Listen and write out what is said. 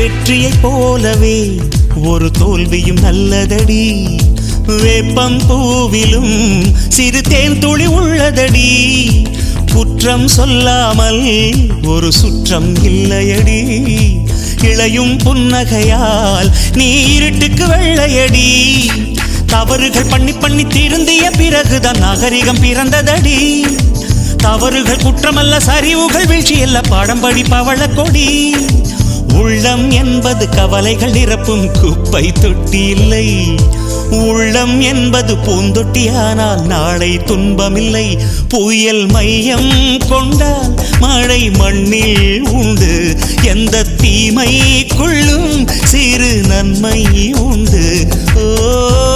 வெற்றியைப் போலவே ஒரு தோல்வியும் நல்லதடி. வேப்பம் பூவிலும் சிறு தேன் துளி உள்ளதடி. குற்றம் சொல்லாமல் ஒரு சுற்றம் இல்லையடி. இளையும் புன்னகையால் நீ இருட்டுக்கு வெள்ளையடி. தவறுகள் பண்ணி பண்ணி திருந்திய பிறகுதான் நாகரிகம் பிறந்ததடி. தவறுகள் குற்றமல்ல, சரிவுகள் வீழ்ச்சியல்ல, பாடம்படி பவள கொடி. உள்ளம் என்பது கவலைகள் நிரப்பும் குப்பை தொட்டி இல்லை. உள்ளம் என்பது பூந்தொட்டியானால் நாளை துன்பமில்லை. புயல் மையம் கொண்டால் மழை மண்ணில் உண்டு. எந்த தீமைக்குள்ளும் சிறு நன்மை உண்டு. ஓ